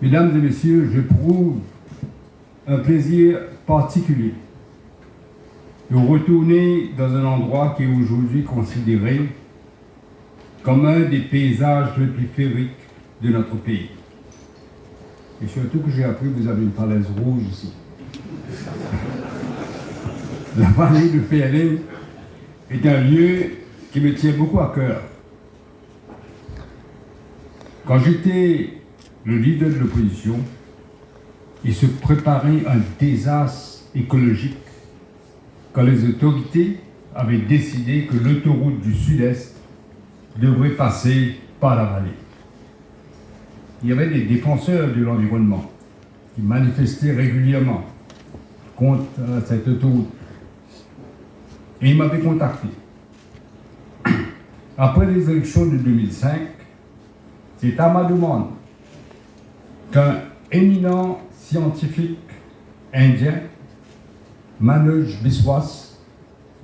Mesdames et messieurs, j'éprouve un plaisir particulier de retourner dans un endroit qui est aujourd'hui considéré comme un des paysages les plus féeriques de notre pays. Et surtout que j'ai appris que vous avez une falaise rouge ici. La vallée de Féané est un lieu qui me tient beaucoup à cœur. Quand j'étais le leader de l'opposition, il se préparait un désastre écologique quand les autorités avaient décidé que l'autoroute du Sud-Est devrait passer par la vallée. Il y avait des défenseurs de l'environnement qui manifestaient régulièrement contre cette autoroute. Et ils m'avaient contacté. Après les élections de 2005, c'est à ma demande qu'un éminent scientifique indien, Manoj Biswas,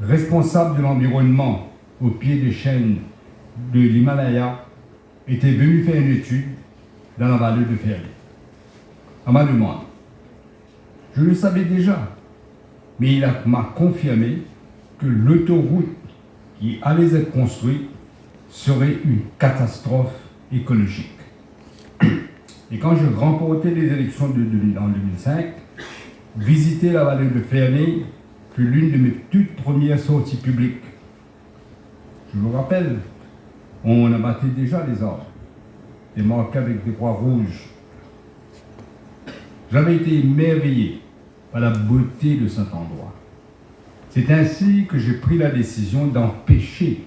responsable de l'environnement au pied des chaînes de l'Himalaya, était venu faire une étude dans la vallée de Féané. À ma demande. Je le savais déjà, mais il m'a confirmé que l'autoroute qui allait être construite serait une catastrophe écologique. Et quand je remportais les élections en 2005, visiter la vallée de Féané fut l'une de mes toutes premières sorties publiques. Je me rappelle, on abattait déjà les arbres, et marqués avec des croix rouges. J'avais été émerveillé par la beauté de cet endroit. C'est ainsi que j'ai pris la décision d'empêcher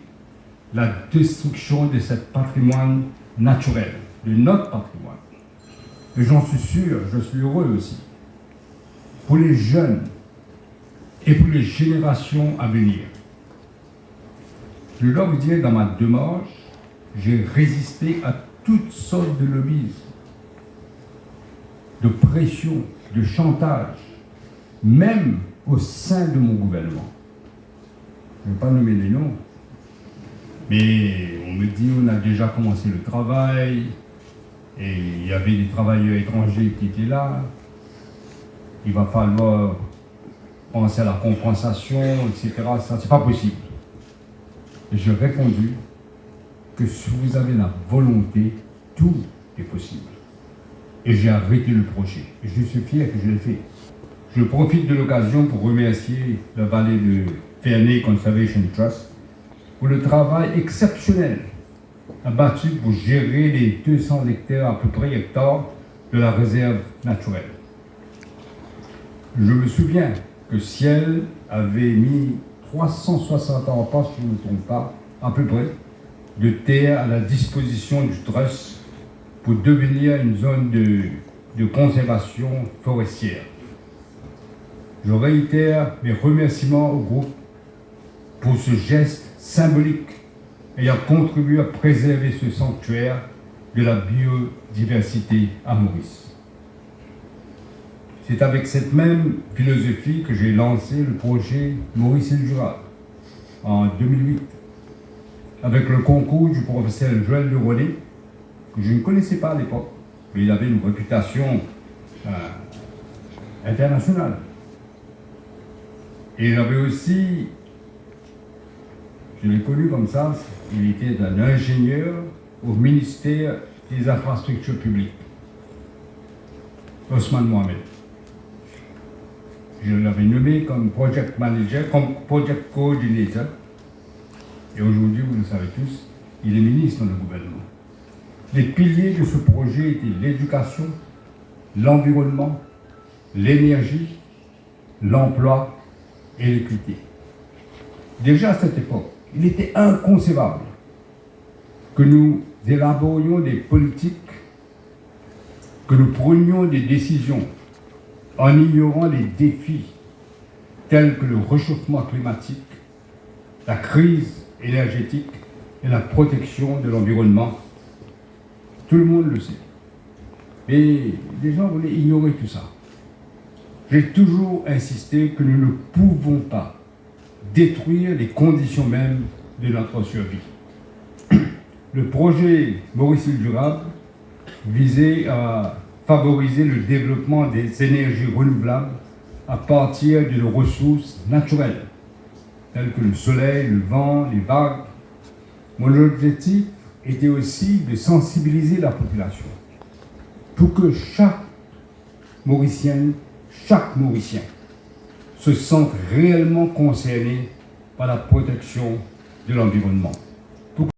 la destruction de ce patrimoine naturel, de notre patrimoine. Et j'en suis sûr, je suis heureux aussi, pour les jeunes et pour les générations à venir. Je dois vous dire, dans ma démarche, j'ai résisté à toutes sortes de lobbies, de pression, de chantage, même au sein de mon gouvernement. Je ne vais pas nommer les noms, mais on me dit on a déjà commencé le travail, et il y avait des travailleurs étrangers qui étaient là, il va falloir penser à la compensation, etc. Ça, c'est pas possible. Et j'ai répondu que si vous avez la volonté, tout est possible. Et j'ai arrêté le projet. Et je suis fier que je l'ai fait. Je profite de l'occasion pour remercier la vallée de Féané Conservation Trust pour le travail exceptionnel abattu pour gérer les 200 hectares, à peu près hectares, de la réserve naturelle. Je me souviens que Ciel avait mis 360 ans, pas si je ne me trompe pas, à peu près, de terre à la disposition du trust pour devenir une zone de conservation forestière. Je réitère mes remerciements au groupe pour ce geste symbolique ayant contribué à préserver ce sanctuaire de la biodiversité à Maurice. C'est avec cette même philosophie que j'ai lancé le projet Maurice île Durable en 2008, avec le concours du professeur Joël de René, que je ne connaissais pas à l'époque, mais il avait une réputation internationale. Et il avait aussi, je l'ai connu comme ça, il était un ingénieur au ministère des Infrastructures publiques, Osman Mohamed. Je l'avais nommé comme project manager, comme project coordinator. Et aujourd'hui, vous le savez tous, il est ministre dans le gouvernement. Les piliers de ce projet étaient l'éducation, l'environnement, l'énergie, l'emploi et l'équité. Déjà à cette époque, il était inconcevable que nous élaborions des politiques, que nous prenions des décisions en ignorant les défis tels que le réchauffement climatique, la crise énergétique et la protection de l'environnement. Tout le monde le sait. Et les gens voulaient ignorer tout ça. J'ai toujours insisté que nous ne pouvons pas détruire les conditions mêmes de notre survie. Le projet Maurice île Durable visait à favoriser le développement des énergies renouvelables à partir de nos ressources naturelles, telles que le soleil, le vent, les vagues. Mon objectif était aussi de sensibiliser la population pour que chaque Mauricienne, chaque Mauricien se sente réellement concerné par la protection de l'environnement.